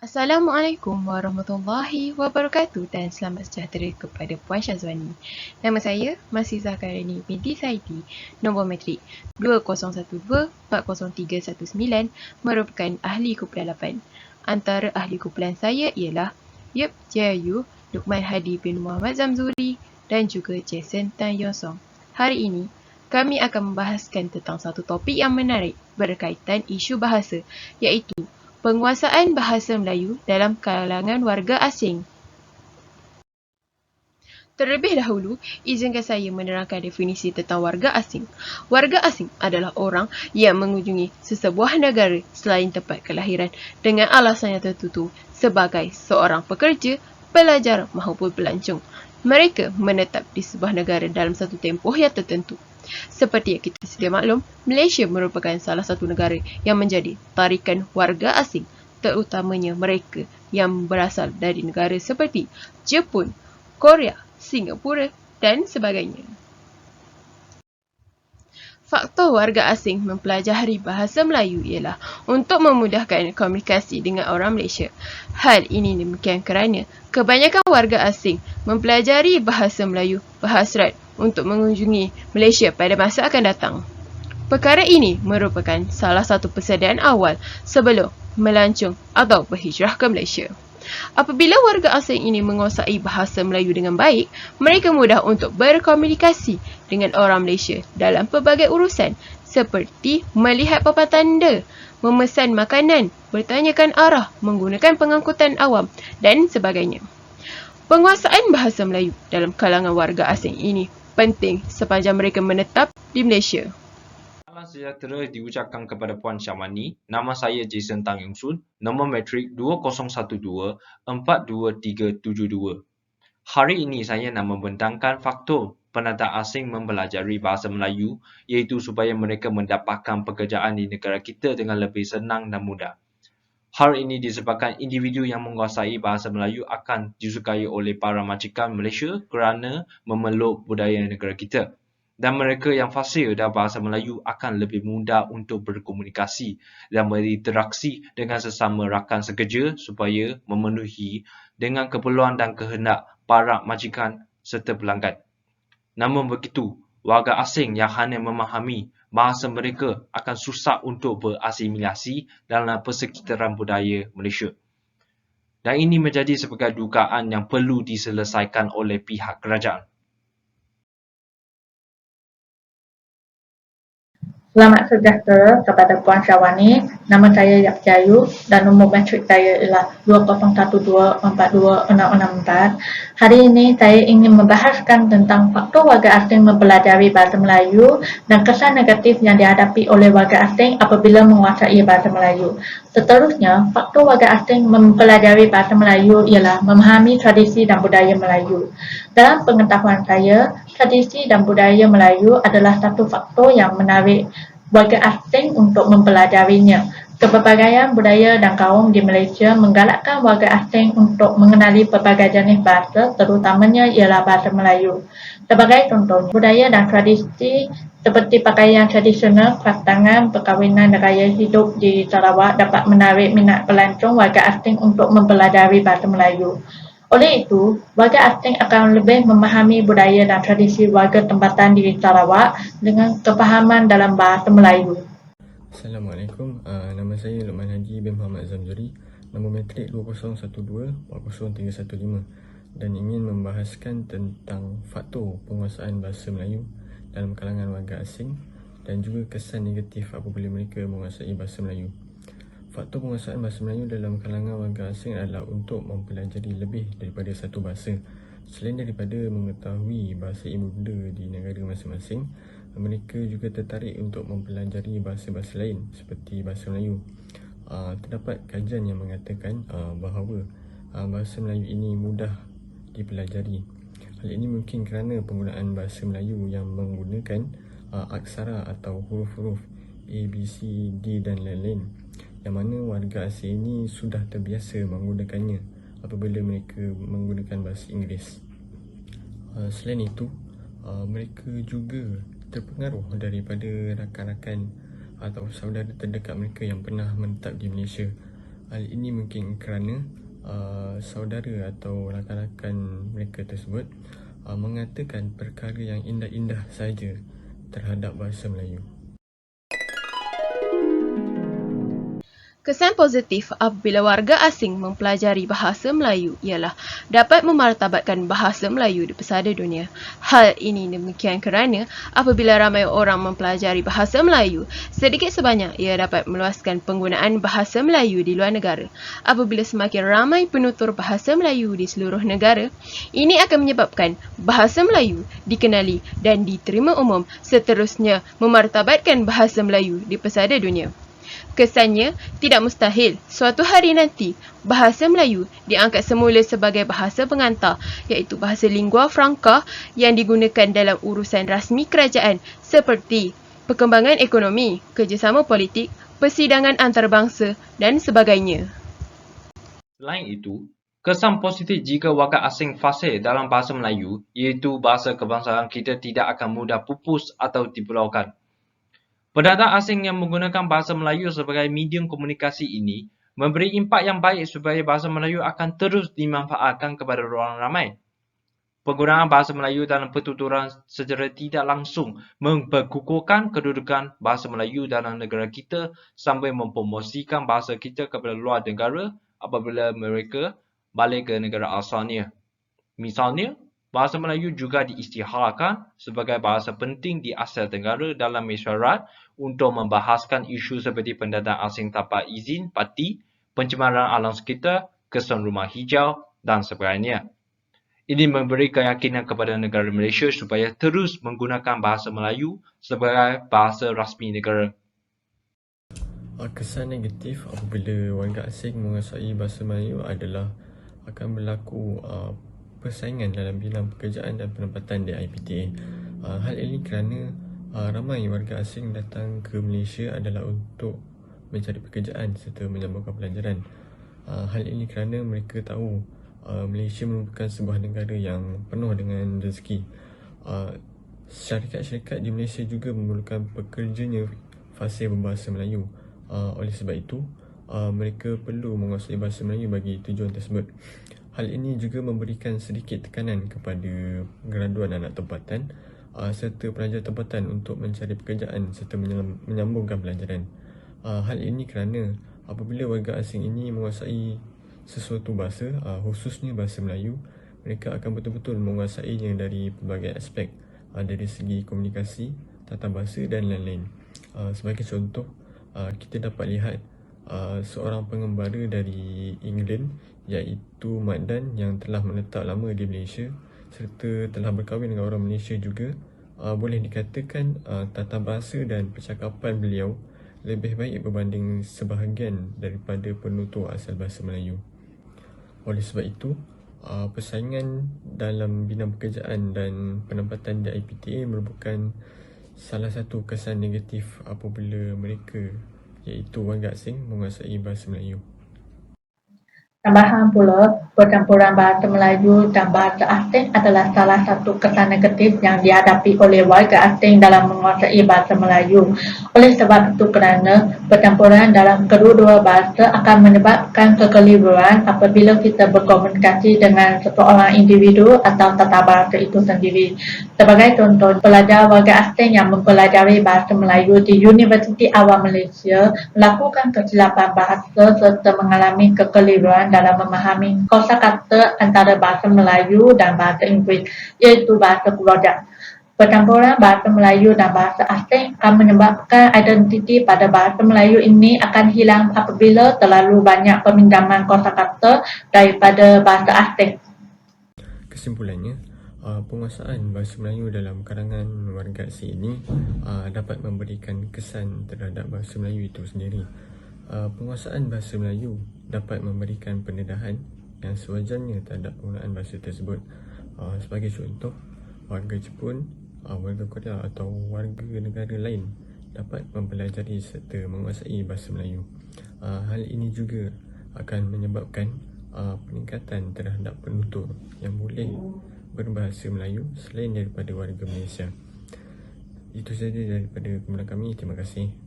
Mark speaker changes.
Speaker 1: Assalamualaikum warahmatullahi wabarakatuh dan selamat sejahtera kepada Puan Syazwani. Nama saya Masih Zakarani binti Saidi, nombor matrik 2012-40319, merupakan ahli kumpulan 8. Antara ahli kumpulan saya ialah Yep Jayu, Luqman Hadi bin Muhammad Zamzuri dan juga Jason Tan Yonsong. Hari ini, kami akan membahaskan tentang satu topik yang menarik berkaitan isu bahasa, iaitu penguasaan bahasa Melayu dalam kalangan warga asing. Terlebih dahulu, izinkan saya menerangkan definisi tentang warga asing. Warga asing adalah orang yang mengunjungi sesebuah negara selain tempat kelahiran dengan alasan yang tertentu sebagai seorang pekerja, pelajar maupun pelancong. Mereka menetap di sebuah negara dalam satu tempoh yang tertentu. Seperti yang kita sedia maklum, Malaysia merupakan salah satu negara yang menjadi tarikan warga asing, terutamanya mereka yang berasal dari negara seperti Jepun, Korea, Singapura dan sebagainya. Faktor warga asing mempelajari bahasa Melayu ialah untuk memudahkan komunikasi dengan orang Malaysia. Hal ini demikian kerana kebanyakan warga asing mempelajari bahasa Melayu berhasrat untuk mengunjungi Malaysia pada masa akan datang. Perkara ini merupakan salah satu persediaan awal sebelum melancong atau berhijrah ke Malaysia. Apabila warga asing ini menguasai bahasa Melayu dengan baik, mereka mudah untuk berkomunikasi dengan orang Malaysia dalam pelbagai urusan seperti melihat papan tanda, memesan makanan, bertanyakan arah, menggunakan pengangkutan awam dan sebagainya. Penguasaan bahasa Melayu dalam kalangan warga asing ini penting sepanjang mereka menetap di Malaysia.
Speaker 2: Salam sejahtera diucapkan kepada Puan Syazwani. Nama saya Jason Tang Yongsun, nombor matrik 2012-42372. Hari ini saya nak membentangkan faktor pendatang asing mempelajari bahasa Melayu, iaitu supaya mereka mendapatkan pekerjaan di negara kita dengan lebih senang dan mudah. Hal ini disebabkan individu yang menguasai bahasa Melayu akan disukai oleh para majikan Malaysia kerana memeluk budaya negara kita. Dan mereka yang fasih dalam bahasa Melayu akan lebih mudah untuk berkomunikasi dan berinteraksi dengan sesama rakan sekerja supaya memenuhi dengan keperluan dan kehendak para majikan serta pelanggan. Namun begitu, warga asing yang hanya memahami bahasa mereka akan susah untuk berasimilasi dalam persekitaran budaya Malaysia. Dan ini menjadi sebagai dugaan yang perlu diselesaikan oleh pihak kerajaan.
Speaker 3: Selamat sejahtera kepada Puan Syazwani. Nama saya Yap Jayu dan nombor matrik saya ialah 2012-42664. Hari ini saya ingin membahaskan tentang faktor warga asing mempelajari bahasa Melayu dan kesan negatif yang dihadapi oleh warga asing apabila menguasai bahasa Melayu. Seterusnya, faktor warga asing mempelajari bahasa Melayu ialah memahami tradisi dan budaya Melayu. Dalam pengetahuan saya, tradisi dan budaya Melayu adalah satu faktor yang menarik warga asing untuk mempelajarinya. Kepelbagaian budaya dan kaum di Malaysia menggalakkan warga asing untuk mengenali pelbagai jenis bahasa, terutamanya ialah bahasa Melayu. Sebagai contoh, budaya dan tradisi seperti pakaian tradisional, khas tangan, perkahwinan dan gaya hidup di Sarawak dapat menarik minat pelancong warga asing untuk mempelajari bahasa Melayu. Oleh itu, warga asing akan lebih memahami budaya dan tradisi warga tempatan di Sarawak dengan kefahaman dalam bahasa Melayu.
Speaker 4: Assalamualaikum, nama saya Luqman Hadi bin Muhammad Zamzuri, nombor matrik 2012-40315 dan ingin membahaskan tentang faktor penguasaan bahasa Melayu dalam kalangan warga asing dan juga kesan negatif apabila mereka menguasai bahasa Melayu. Faktor penguasaan bahasa Melayu dalam kalangan warga asing adalah untuk mempelajari lebih daripada satu bahasa. Selain daripada mengetahui bahasa ibunda di negara masing-masing, mereka juga tertarik untuk mempelajari bahasa-bahasa lain seperti bahasa Melayu. Terdapat kajian yang mengatakan bahawa bahasa Melayu ini mudah dipelajari. Hal ini mungkin kerana penggunaan bahasa Melayu yang menggunakan aksara atau huruf-huruf A, B, C, D dan lain-lain, yang mana warga asing ini sudah terbiasa menggunakannya apabila mereka menggunakan bahasa Inggeris. Selain itu, mereka juga terpengaruh daripada rakan-rakan atau saudara terdekat mereka yang pernah menetap di Malaysia. Hal ini mungkin kerana saudara atau rakan-rakan mereka tersebut mengatakan perkara yang indah-indah saja terhadap bahasa Melayu.
Speaker 1: Kesan positif apabila warga asing mempelajari bahasa Melayu ialah dapat memartabatkan bahasa Melayu di pesada dunia. Hal ini demikian kerana apabila ramai orang mempelajari bahasa Melayu, sedikit sebanyak ia dapat meluaskan penggunaan bahasa Melayu di luar negara. Apabila semakin ramai penutur bahasa Melayu di seluruh negara, ini akan menyebabkan bahasa Melayu dikenali dan diterima umum, seterusnya memartabatkan bahasa Melayu di pesada dunia. Kesannya, tidak mustahil suatu hari nanti bahasa Melayu diangkat semula sebagai bahasa pengantar, iaitu bahasa lingua franca yang digunakan dalam urusan rasmi kerajaan seperti perkembangan ekonomi, kerjasama politik, persidangan antarabangsa dan sebagainya.
Speaker 2: Selain itu, kesan positif jika warga asing fasih dalam bahasa Melayu iaitu bahasa kebangsaan kita tidak akan mudah pupus atau dipulaukan. Pendatang asing yang menggunakan bahasa Melayu sebagai medium komunikasi ini memberi impak yang baik supaya bahasa Melayu akan terus dimanfaatkan kepada orang ramai. Penggunaan bahasa Melayu dalam pertuturan secara tidak langsung memperkukuhkan kedudukan bahasa Melayu dalam negara kita sambil mempromosikan bahasa kita kepada luar negara apabila mereka balik ke negara asalnya. Misalnya, bahasa Melayu juga diisytiharkan sebagai bahasa penting di Asia Tenggara dalam mesyuarat untuk membahaskan isu seperti pendatang asing tanpa izin parti, pencemaran alam sekitar, kesan rumah hijau dan sebagainya. Ini memberi keyakinan kepada negara Malaysia supaya terus menggunakan bahasa Melayu sebagai bahasa rasmi negara.
Speaker 4: Kesan negatif apabila warga asing menguasai bahasa Melayu adalah akan berlaku persaingan dalam bidang pekerjaan dan penempatan di IPTA. Hal ini kerana ramai warga asing datang ke Malaysia adalah untuk mencari pekerjaan serta menyambungkan pelajaran. Hal ini kerana mereka tahu Malaysia merupakan sebuah negara yang penuh dengan rezeki. Syarikat-syarikat di Malaysia juga memerlukan pekerjanya fasih berbahasa Melayu. Oleh sebab itu, mereka perlu menguasai bahasa Melayu bagi tujuan tersebut. Hal ini juga memberikan sedikit tekanan kepada graduan anak tempatan serta pelajar tempatan untuk mencari pekerjaan serta menyambungkan pelajaran. Hal ini kerana apabila warga asing ini menguasai sesuatu bahasa, khususnya bahasa Melayu, mereka akan betul-betul menguasainya dari pelbagai aspek, dari segi komunikasi, tata bahasa dan lain-lain. Sebagai contoh, kita dapat lihat seorang pengembara dari England iaitu Mak Dan yang telah menetap lama di Malaysia serta telah berkahwin dengan orang Malaysia juga. Boleh dikatakan tata bahasa dan percakapan beliau lebih baik berbanding sebahagian daripada penutur asal bahasa Melayu. Oleh sebab itu, persaingan dalam bidang pekerjaan dan penempatan di IPTA merupakan salah satu kesan negatif apabila mereka iaitu warga asing menguasai bahasa Melayu.
Speaker 3: Tambahan pula, percampuran bahasa Melayu dan bahasa asing adalah salah satu kesan negatif yang dihadapi oleh warga asing dalam menguasai bahasa Melayu. Oleh sebab itu kerana percampuran dalam kedua-dua bahasa akan menyebabkan kekeliruan apabila kita berkomunikasi dengan seseorang individu atau tata bahasa itu sendiri. Sebagai contoh, pelajar warga asing yang mempelajari bahasa Melayu di Universiti Awam Malaysia melakukan kesilapan bahasa serta mengalami kekeliruan dalam memahami kosakata antara bahasa Melayu dan bahasa Inggeris, iaitu bahasa keluarga. Percampuran bahasa Melayu dan bahasa asing akan menyebabkan identiti pada bahasa Melayu ini akan hilang apabila terlalu banyak peminjaman kosakata daripada bahasa asing.
Speaker 4: Kesimpulannya, penguasaan bahasa Melayu dalam kalangan warga asing ini dapat memberikan kesan terhadap bahasa Melayu itu sendiri. Penguasaan bahasa Melayu dapat memberikan pendedahan yang sewajarnya terhadap penggunaan bahasa tersebut. Sebagai contoh, warga Jepun, warga Korea atau warga negara lain dapat mempelajari serta menguasai bahasa Melayu. Hal ini juga akan menyebabkan peningkatan terhadap penutur yang boleh berbahasa Melayu selain daripada warga Malaysia. Itu sahaja daripada kemudian kami. Terima kasih.